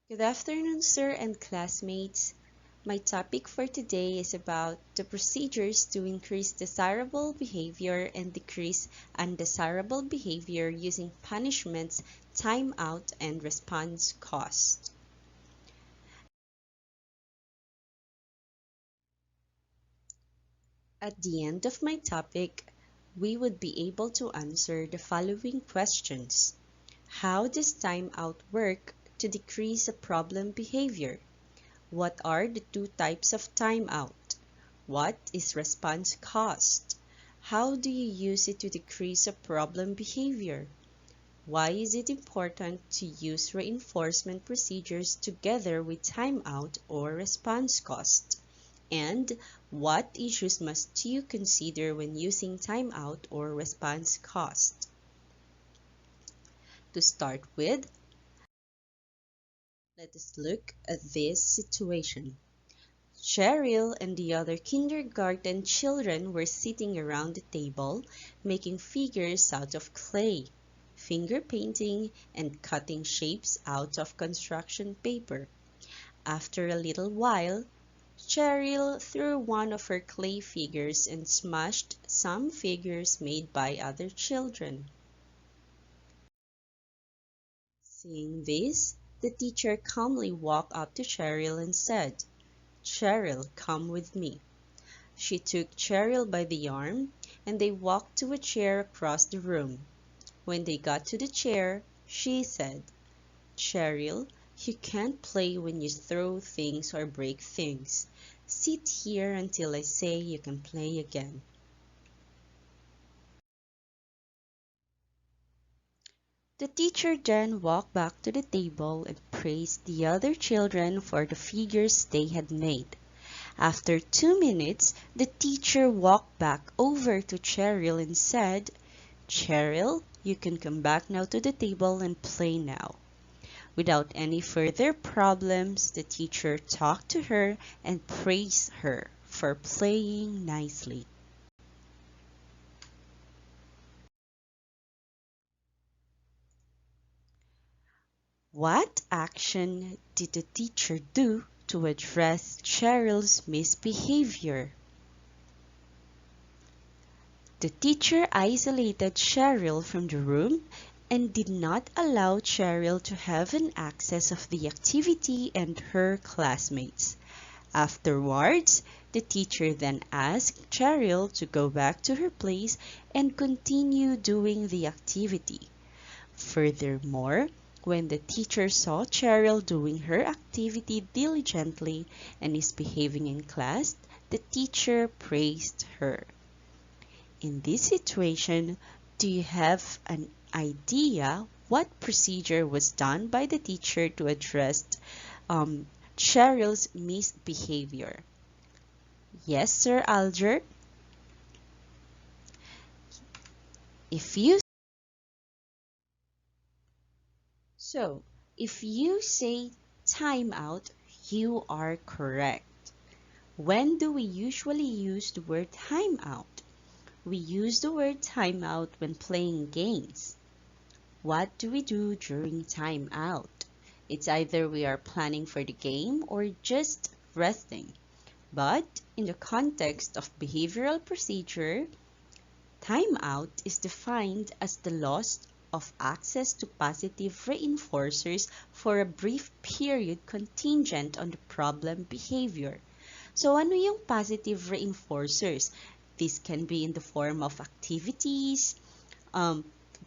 Good afternoon, sir and classmates. My topic for today is about the procedures to increase desirable behavior and decrease undesirable behavior using punishments, timeout, and response cost. At the end of my topic, we would be able to answer the following questions. How does timeout work to decrease a problem behavior? What are the two types of timeout? What is response cost? How do you use it to decrease a problem behavior? Why is it important to use reinforcement procedures together with timeout or response cost? And what issues must you consider when using timeout or response cost? To start with, let us look at this situation. Cheryl and the other kindergarten children were sitting around the table, making figures out of clay, finger painting, and cutting shapes out of construction paper. After a little while, Cheryl threw one of her clay figures and smashed some figures made by other children. Seeing this, the teacher calmly walked up to Cheryl and said, "Cheryl, come with me." She took Cheryl by the arm, and they walked to a chair across the room. When they got to the chair, she said, "Cheryl, you can't play when you throw things or break things. Sit here until I say you can play again." The teacher then walked back to the table and praised the other children for the figures they had made. After 2 minutes, the teacher walked back over to Cheryl and said, "Cheryl, you can come back now to the table and play now." Without any further problems, the teacher talked to her and praised her for playing nicely. What action did the teacher do to address Cheryl's misbehavior? The teacher isolated Cheryl from the room and did not allow Cheryl to have an access of the activity and her classmates. Afterwards, the teacher then asked Cheryl to go back to her place and continue doing the activity. Furthermore, when the teacher saw Cheryl doing her activity diligently and is behaving in class, the teacher praised her. In this situation, do you have an idea what procedure was done by the teacher to address Cheryl's misbehavior? Yes, Sir Alger? If you so, if you say timeout, you are correct. When do we usually use the word timeout? We use the word timeout when playing games. What do we do during timeout? It's either we are planning for the game or just resting. But in the context of behavioral procedure, timeout is defined as the loss of access to positive reinforcers for a brief period contingent on the problem behavior. So ano yung positive reinforcers? This can be in the form of activities,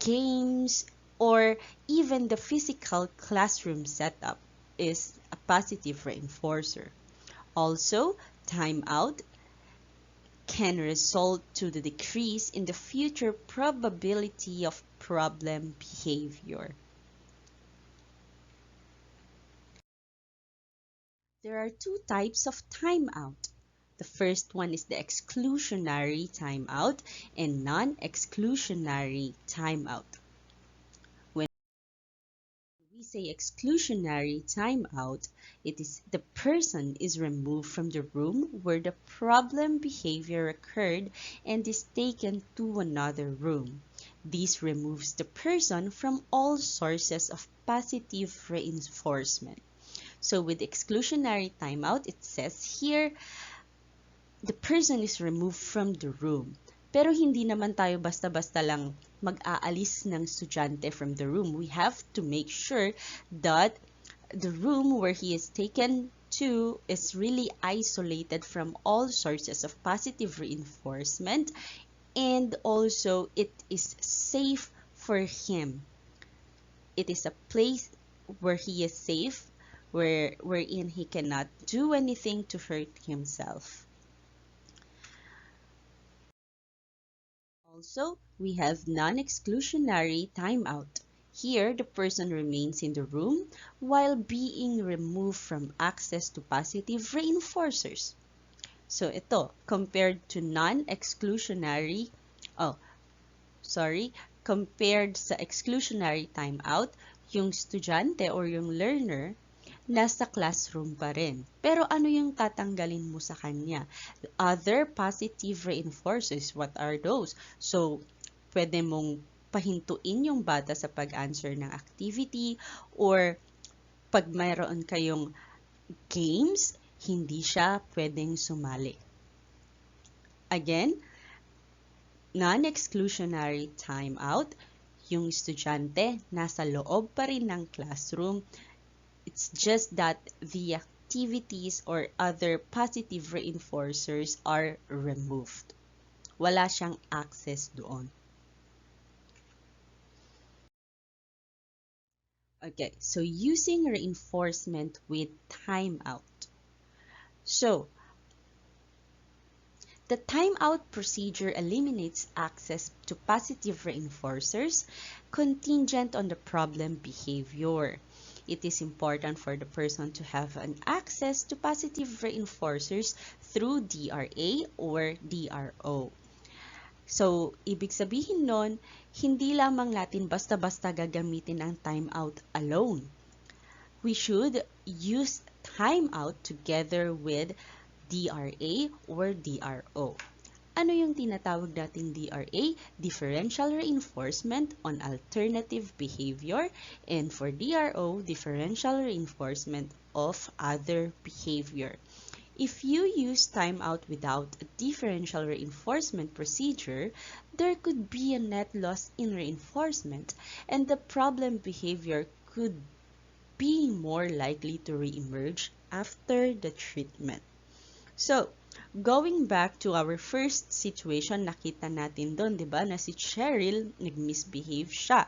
games, or even the physical classroom setup is a positive reinforcer. Also, timeout can result to the decrease in the future probability of problem behavior. There are two types of timeout. The first one is the exclusionary timeout and non-exclusionary timeout. When we say exclusionary timeout, it is the person is removed from the room where the problem behavior occurred and is taken to another room. This removes the person from all sources of positive reinforcement. So with exclusionary timeout, it says here, the person is removed from the room. Pero hindi naman tayo basta-basta lang mag-aalis ng estudyante from the room. We have to make sure that the room where he is taken to is really isolated from all sources of positive reinforcement, and also it is safe for him. It is a place where he is safe, wherein he cannot do anything to hurt himself. Also, we have non-exclusionary timeout. Here, the person remains in the room while being removed from access to positive reinforcers. So ito, compared to non-exclusionary, compared sa exclusionary timeout, yung estudyante or yung learner nasa classroom pa rin. Pero ano yung tatanggalin mo sa kanya? Other positive reinforcers, what are those? So, pwede mong pahintuin yung bata sa pag-answer ng activity, or pag mayroon kayong games, hindi siya pwedeng sumali. Again, non-exclusionary timeout, yung estudyante nasa loob pa rin ng classroom. It's just that the activities or other positive reinforcers are removed. Wala siyang access doon. Okay, so using reinforcement with timeout. So, the timeout procedure eliminates access to positive reinforcers contingent on the problem behavior. It is important for the person to have an access to positive reinforcers through DRA or DRO. So, ibig sabihin nun, hindi lamang natin basta-basta gagamitin ang timeout alone. We should use timeout together with DRA or DRO. Ano yung tinatawag nating DRA? Differential reinforcement on alternative behavior, and for DRO, differential reinforcement of other behavior. If you use timeout without a differential reinforcement procedure, there could be a net loss in reinforcement, and the problem behavior could be more likely to reemerge after the treatment. So, going back to our first situation, nakita natin doon, di ba, na si Cheryl, nag-misbehave siya.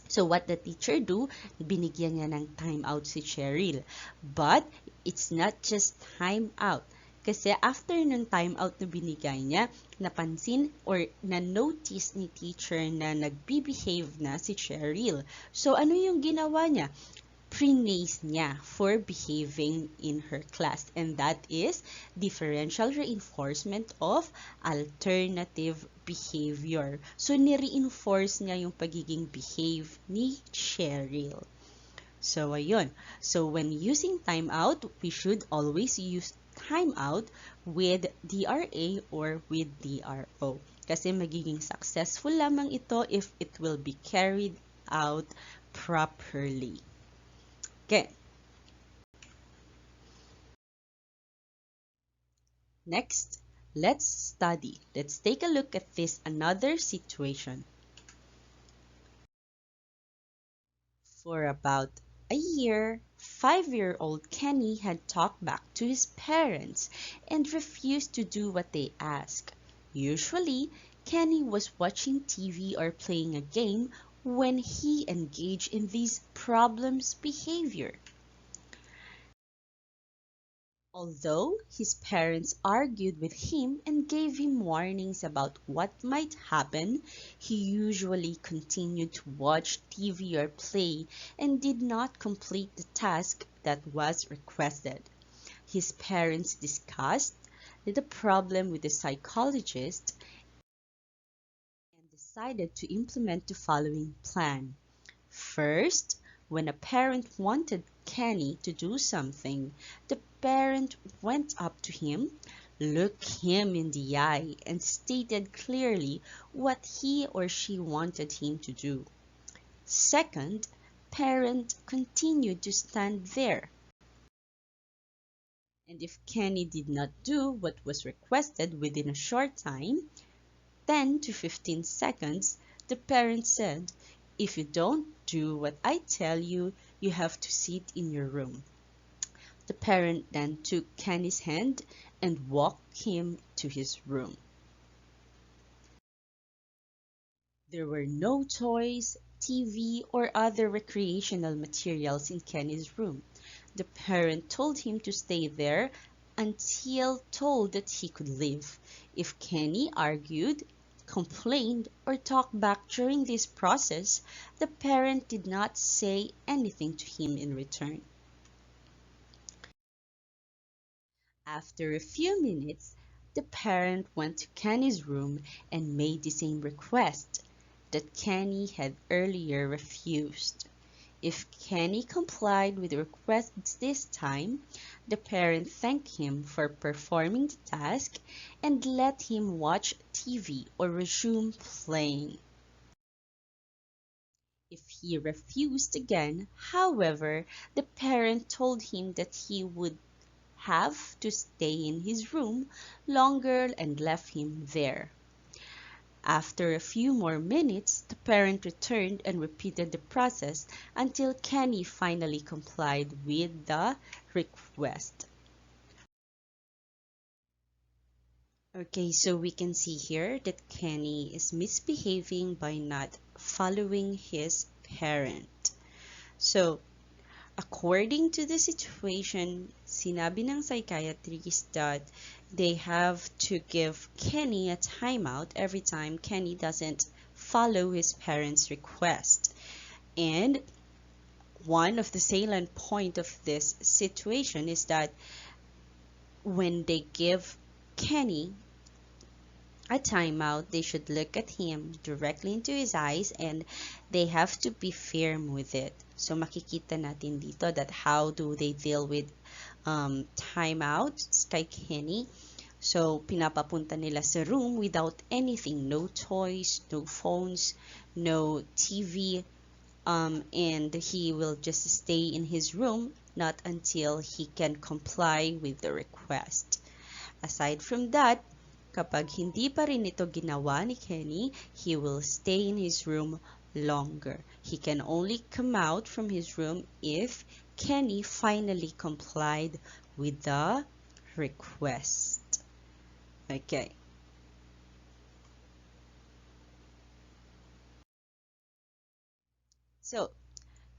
So, what the teacher do, binigyan niya ng timeout si Cheryl. But, it's not just timeout. Kasi after ng timeout na binigay niya, napansin or na-notice ni teacher na nag-behave na si Cheryl. So, ano yung ginawa niya? Praise niya for behaving in her class, and that is differential reinforcement of alternative behavior. So, ni-reinforce niya yung pagiging behave ni Cheryl. So, ayun. So, when using timeout, we should always use timeout with DRA or with DRO. Kasi magiging successful lamang ito if it will be carried out properly. Okay. Next, let's study. Let's take a look at this another situation. For about a year, 5-year-old Kenny had talked back to his parents and refused to do what they asked. Usually, Kenny was watching TV or playing a game when he engaged in these problems behavior. Although his parents argued with him and gave him warnings about what might happen, he usually continued to watch TV or play and did not complete the task that was requested. His parents discussed the problem with the psychologist and decided to implement the following plan. First, when a parent wanted Kenny to do something, the parent went up to him, looked him in the eye, and stated clearly what he or she wanted him to do. Second, parent continued to stand there, And if Kenny did not do what was requested within a short time, 10 to 15 seconds, the parent said, "If you don't do what I tell you, you have to sit in your room." The parent then took Kenny's hand and walked him to his room. There were no toys, TV, or other recreational materials in Kenny's room. The parent told him to stay there until told that he could leave. If Kenny argued, complained, or talked back during this process, the parent did not say anything to him in return. After a few minutes, the parent went to Kenny's room and made the same request that Kenny had earlier refused. If Kenny complied with the request this time, the parent thanked him for performing the task and let him watch TV or resume playing. If he refused again, however, the parent told him that he would have to stay in his room longer and left him there. After a few more minutes, the parent returned and repeated the process until Kenny finally complied with the request. Okay, so we can see here that Kenny is misbehaving by not following his parent. So, according to the situation, sinabi ng psychiatrist that they have to give Kenny a timeout every time Kenny doesn't follow his parents' request. And one of the salient point of this situation is that when they give Kenny a timeout, they should look at him directly into his eyes and they have to be firm with it. So makikita natin dito that how do they deal with timeouts kay Kenny. So pinapapunta nila sa room without anything, no toys, no phones, no TV, and he will just stay in his room not until he can comply with the request. Aside from that, kapag hindi pa rin ito ginawa ni Kenny, he will stay in his room longer. He can only come out from his room if Kenny finally complied with the request. Okay. So,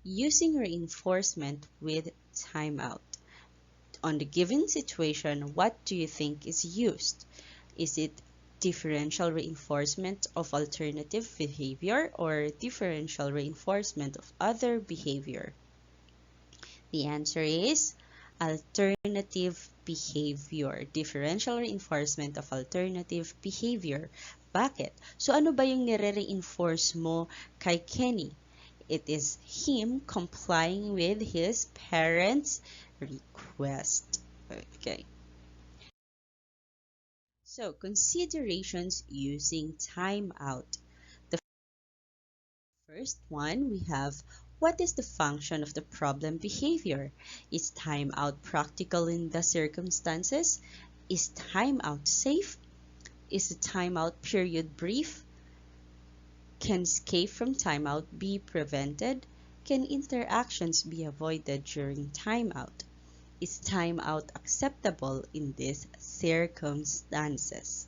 using reinforcement with timeout. On the given situation, what do you think is used? Is it differential reinforcement of alternative behavior or differential reinforcement of other behavior? The answer is alternative behavior. Differential reinforcement of alternative behavior. Bakit? So ano ba yung nire-reinforce mo kay Kenny? It is him complying with his parents' request. Okay. So, considerations using timeout. The first one, we have what is the function of the problem behavior? Is timeout practical in the circumstances? Is timeout safe? Is the timeout period brief? Can escape from timeout be prevented? Can interactions be avoided during timeout? Is timeout acceptable in these circumstances?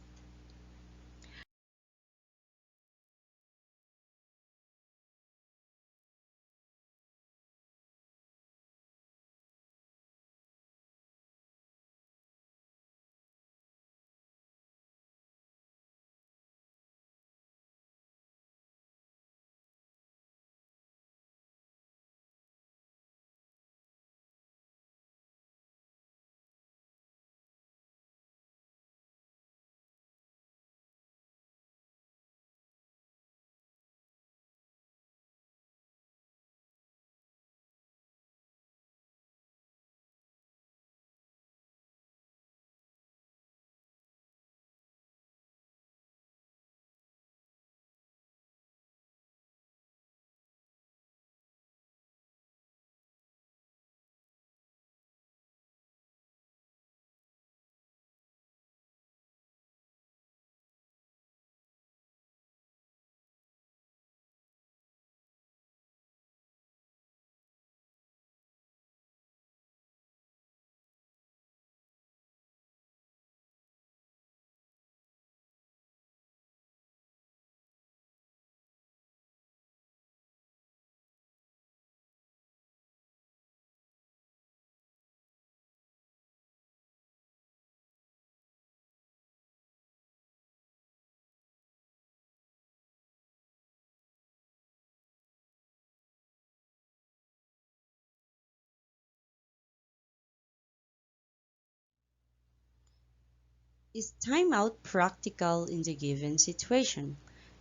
Is timeout practical in the given situation?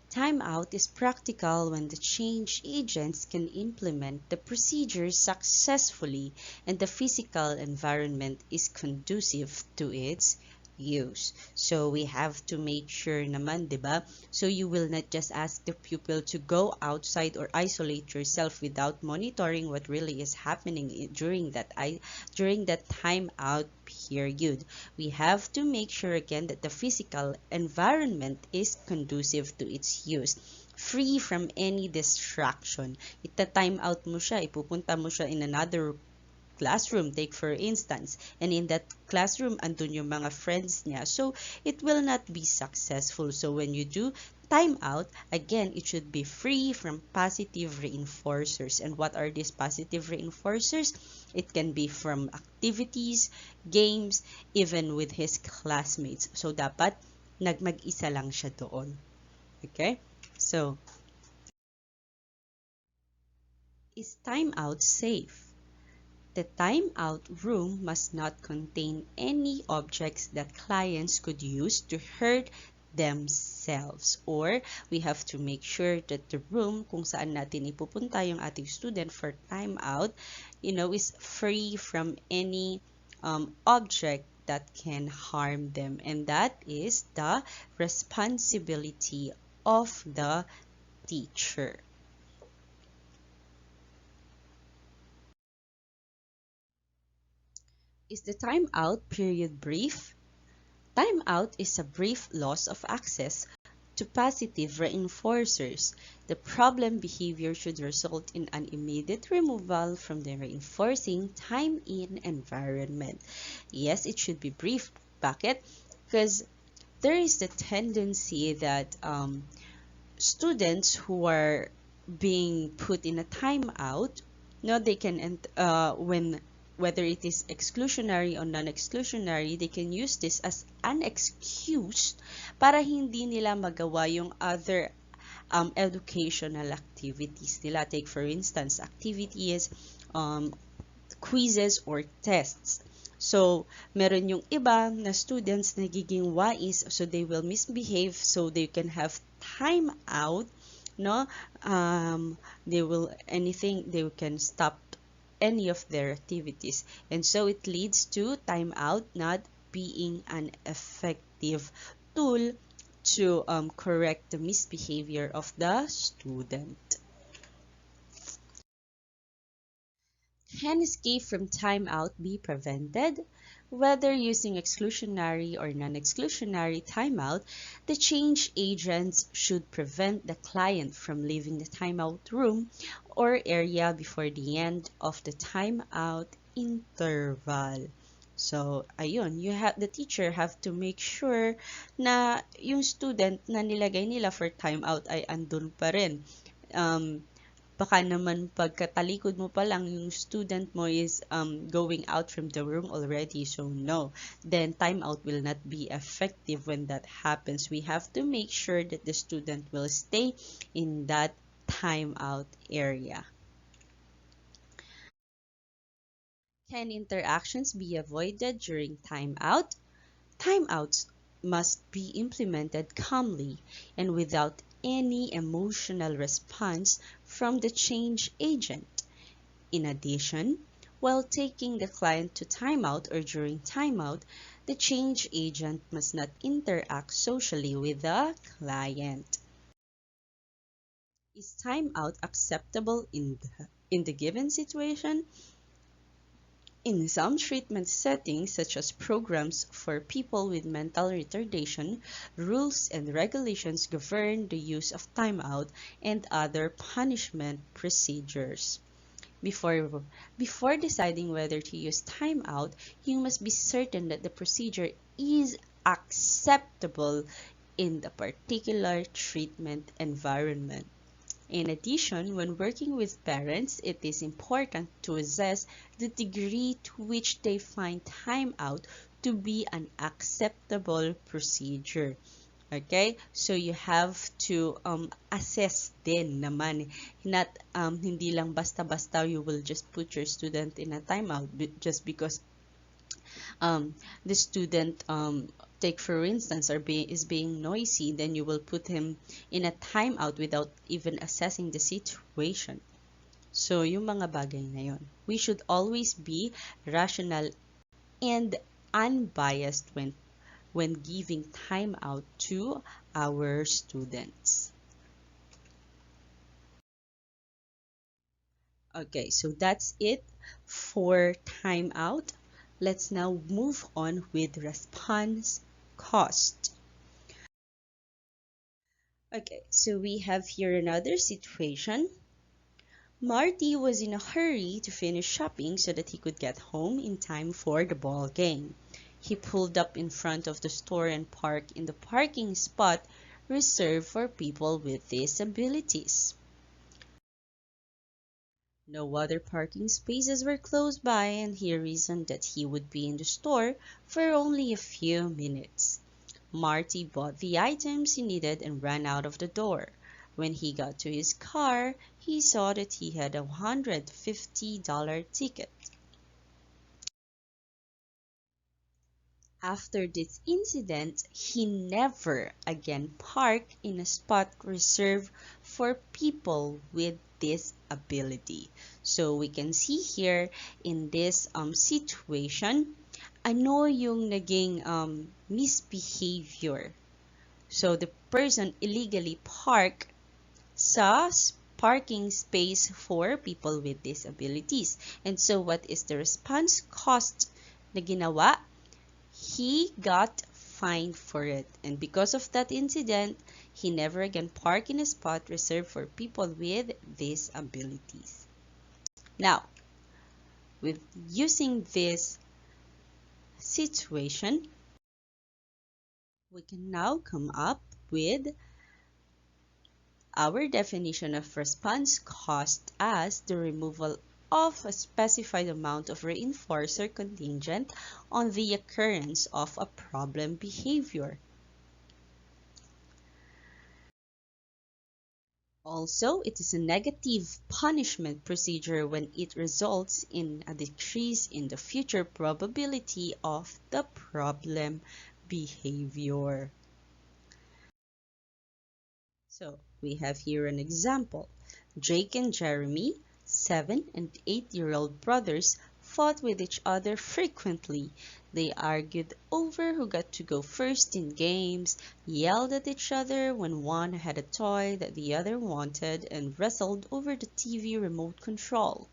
Timeout is practical when the change agents can implement the procedure successfully and the physical environment is conducive to its use. So we have to make sure naman, 'di ba? So you will not just ask the pupil to go outside or isolate yourself without monitoring what really is happening during that timeout period. We have to make sure again that the physical environment is conducive to its use, free from any distraction. Ita-time out mo siya, ipupunta mo siya in another classroom, take for instance, and in that classroom andun yung mga friends niya, so it will not be successful. So when you do time out, again, it should be free from positive reinforcers. And what are these positive reinforcers? It can be from activities, games, even with his classmates. So dapat mag-isa lang siya doon. Okay, so is time out safe? The timeout room must not contain any objects that clients could use to hurt themselves, or we have to make sure that the room kung saan natin ipupunta yung ating student for timeout, is free from any object that can harm them, and that is the responsibility of the teacher. Is the timeout period brief? Timeout is a brief loss of access to positive reinforcers. The problem behavior should result in an immediate removal from the reinforcing time-in environment. Yes, it should be brief. Bakit? Because there is the tendency that students who are being put in a timeout, they can when whether it is exclusionary or non-exclusionary, they can use this as an excuse para hindi nila magawa yung other educational activities nila. Take for instance, activities, quizzes, or tests. So, meron yung iba na students nagiging wais, so they will misbehave, so they can have time out, no? They can stop any of their activities, and so it leads to timeout not being an effective tool to correct the misbehavior of the student. Can escape from timeout be prevented? Whether using exclusionary or non-exclusionary timeout, the change agents should prevent the client from leaving the timeout room or area before the end of the timeout interval. So, ayun, the teacher have to make sure na yung student na nilagay nila for timeout ay andun pa rin. Baka naman pagkatalikod mo pa lang, yung student mo is going out from the room already. So no, then timeout will not be effective when that happens. We have to make sure that the student will stay in that timeout area. Can interactions be avoided during timeout? Timeouts must be implemented calmly and without any emotional response from the change agent. In addition, while taking the client to timeout or during timeout, the change agent must not interact socially with the client. Is timeout acceptable in the given situation? In some treatment settings, such as programs for people with mental retardation, rules and regulations govern the use of timeout and other punishment procedures. Before deciding whether to use timeout, you must be certain that the procedure is acceptable in the particular treatment environment. In addition, when working with parents, it is important to assess the degree to which they find timeout to be an acceptable procedure. Okay? So you have to assess din naman. Hindi lang basta-basta you will just put your student in a timeout just because the student Take for instance, is being noisy, then you will put him in a timeout without even assessing the situation. So, yung mga bagay na yun. We should always be rational and unbiased when giving timeout to our students. Okay, so that's it for timeout. Let's now move on with response cost. Okay, so we have here another situation. Marty was in a hurry to finish shopping so that he could get home in time for the ball game. He pulled up in front of the store and parked in the parking spot reserved for people with disabilities. No other parking spaces were close by, and he reasoned that he would be in the store for only a few minutes. Marty bought the items he needed and ran out of the door. When he got to his car, he saw that he had a $150 ticket. After this incident, he never again parked in a spot reserved for people with disability. So we can see here in this situation, ano yung naging misbehavior. So the person illegally parked sa parking space for people with disabilities. And so what is the response cost na ginawa? He got fined for it, and because of that incident, he never again parked in a spot reserved for people with disabilities. Now, with using this situation, we can now come up with our definition of response cost as the removal of a specified amount of reinforcer contingent on the occurrence of a problem behavior. Also, it is a negative punishment procedure when it results in a decrease in the future probability of the problem behavior. So, we have here an example. Jake and Jeremy, 7 and 8-year-old brothers, fought with each other frequently. They argued over who got to go first in games, yelled at each other when one had a toy that the other wanted, and wrestled over the TV remote control.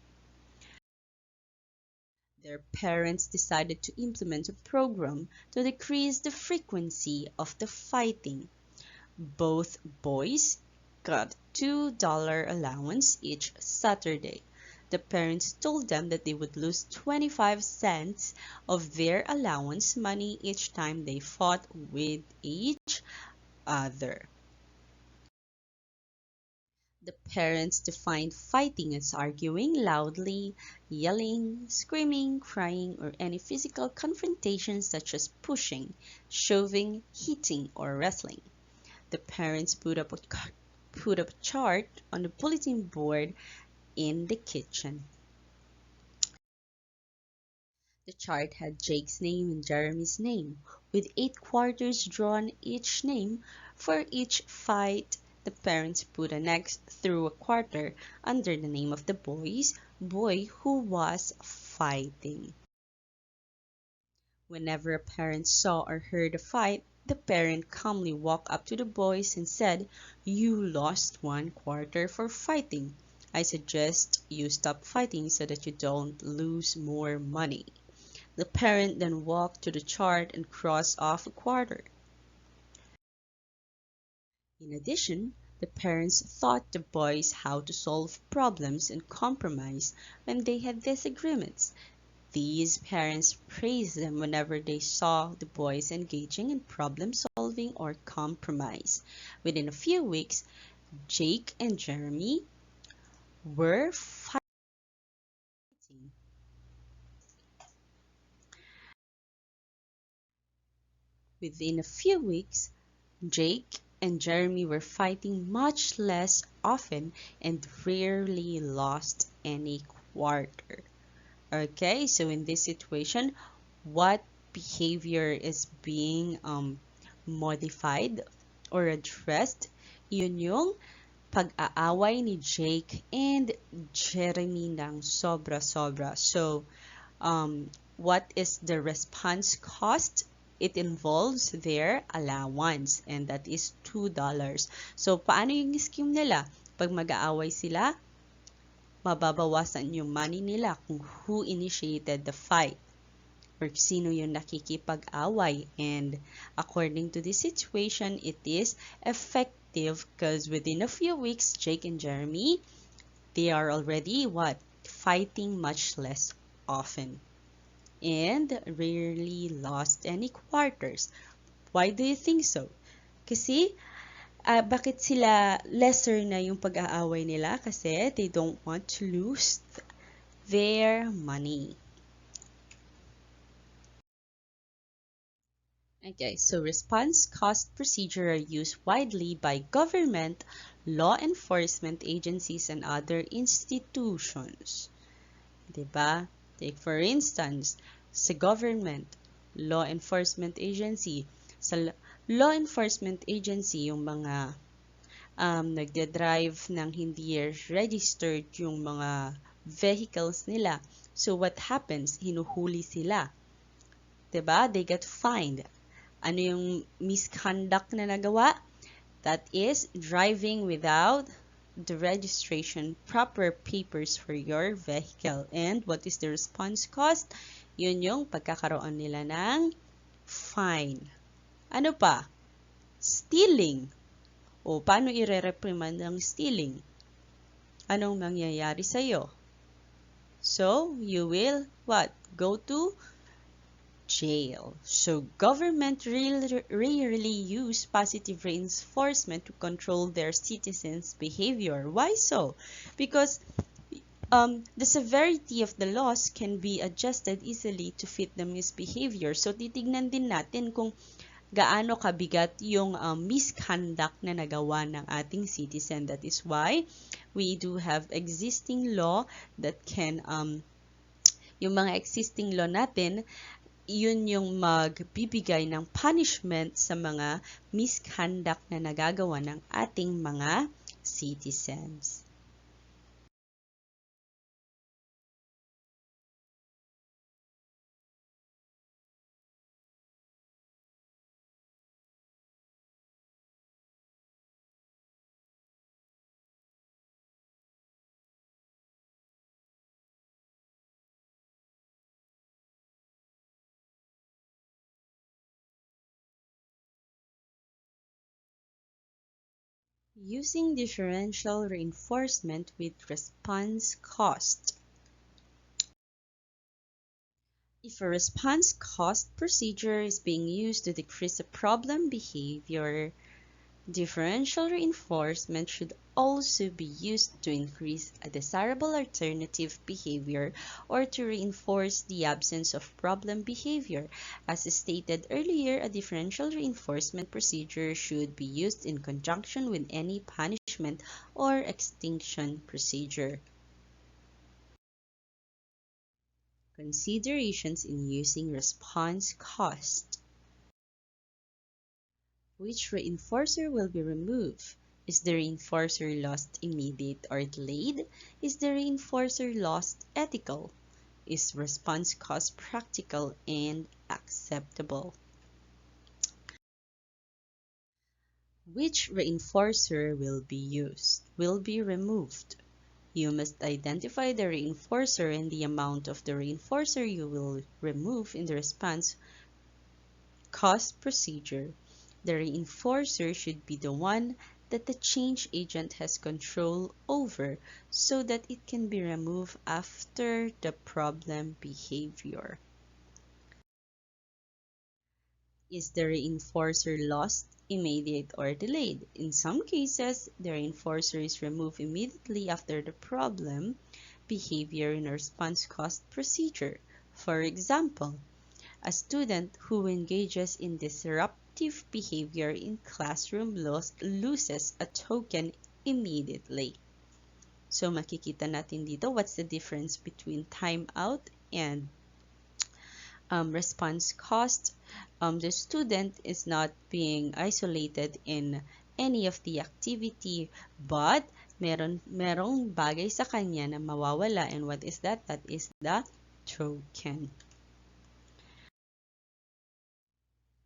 Their parents decided to implement a program to decrease the frequency of the fighting. Both boys got $2 allowance each Saturday. The parents told them that they would lose 25 cents of their allowance money each time they fought with each other. The parents defined fighting as arguing loudly, yelling, screaming, crying, or any physical confrontation such as pushing, shoving, hitting, or wrestling. The parents put up a chart on the bulletin board in the kitchen. The chart had Jake's name and Jeremy's name, with 8 quarters drawn each name. For each fight, the parents put an X through a quarter under the name of the boy who was fighting. Whenever a parent saw or heard a fight, the parent calmly walked up to the boys and said, "You lost 1 quarter for fighting. I suggest you stop fighting so that you don't lose more money." The parent then walked to the chart and crossed off a quarter. In addition, the parents taught the boys how to solve problems and compromise when they had disagreements. These parents praised them whenever they saw the boys engaging in problem solving or compromise. Within a few weeks, Jake and Jeremy were fighting. Within a few weeks, Jake and Jeremy were fighting much less often and rarely lost any quarter. Okay, so in this situation, what behavior is being modified or addressed, yun yung pag-aaway ni Jake and Jeremy ng sobra-sobra. So, what is the response cost? It involves their allowance, and that is $2. So, paano yung scheme nila? Pag mag-aaway sila, mababawasan yung money nila kung who initiated the fight or sino yung nakikipag-away. And according to this situation, it is effective because within a few weeks, Jake and Jeremy, they are already what? Fighting much less often and rarely lost any quarters. Why do you think so? Kasi bakit sila lesser na yung pag-aaway nila? Kasi they don't want to lose their money. Okay, so response cost procedure are used widely by government, law enforcement agencies, and other institutions. Diba? Take for instance, sa government, law enforcement agency. Sa law enforcement agency, yung mga nagde-drive ng hindi registered yung mga vehicles nila. So what happens? Hinuhuli sila. Diba? They get fined. Ano yung misconduct na nagawa? That is driving without the registration, proper papers for your vehicle. And what is the response cost? Yun yung pagkakaroon nila ng fine. Ano pa? Stealing. O paano ire-reprimand ng stealing? Anong mangyayari sa'yo? So, you will what? Go to jail. So government rarely use positive reinforcement to control their citizens' behavior. Why so? Because the severity of the laws can be adjusted easily to fit the misbehavior. So titignan din natin kung gaano kabigat yung misconduct na nagawa ng ating citizen. That is why we do have existing law that can yung mga existing law natin, yun yung magbibigay ng punishment sa mga misconduct na nagagawa ng ating mga citizens. Using differential reinforcement with response cost. If a response cost procedure is being used to decrease a problem behavior, differential reinforcement should also be used to increase a desirable alternative behavior or to reinforce the absence of problem behavior. As stated earlier, a differential reinforcement procedure should be used in conjunction with any punishment or extinction procedure. Considerations in using response cost. Which reinforcer will be removed? Is the reinforcer lost immediate or delayed? Is the reinforcer lost ethical? Is response cost practical and acceptable? Which reinforcer will be used? Will be removed? You must identify the reinforcer and the amount of the reinforcer you will remove in the response cost procedure. The reinforcer should be the one that the change agent has control over so that it can be removed after the problem behavior. Is the reinforcer lost, immediate, or delayed? In some cases, the reinforcer is removed immediately after the problem behavior in a response cost procedure. For example, a student who engages in disruptive behavior in classroom loses a token immediately. So makikita natin dito what's the difference between timeout and response cost. The student is not being isolated in any of the activity, but merong bagay sa kanya na mawawala. And what is that? That is the token.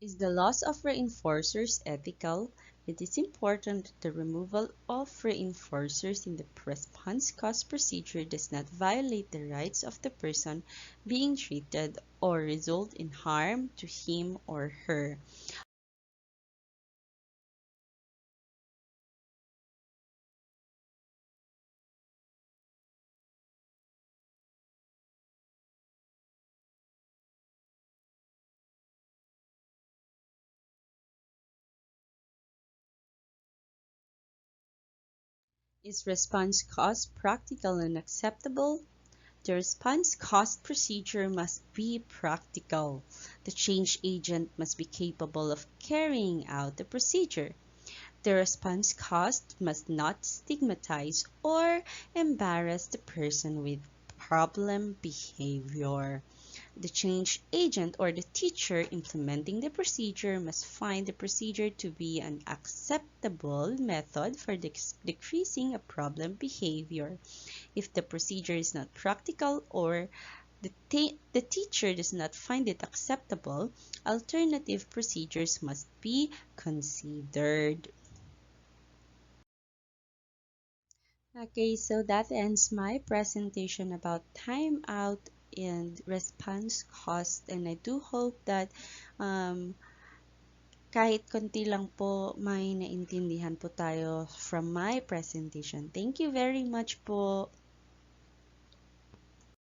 Is the loss of reinforcers ethical? It is important that the removal of reinforcers in the response cost procedure does not violate the rights of the person being treated or result in harm to him or her. Is response cost practical and acceptable? The response cost procedure must be practical. The change agent must be capable of carrying out the procedure. The response cost must not stigmatize or embarrass the person with problem behavior. The change agent or the teacher implementing the procedure must find the procedure to be an acceptable method for decreasing a problem behavior. If the procedure is not practical or the teacher does not find it acceptable, alternative procedures must be considered. Okay, so that ends my presentation about timeout and response cost. And I do hope that um, kahit konti lang po may naintindihan po tayo from my presentation. Thank you very much po.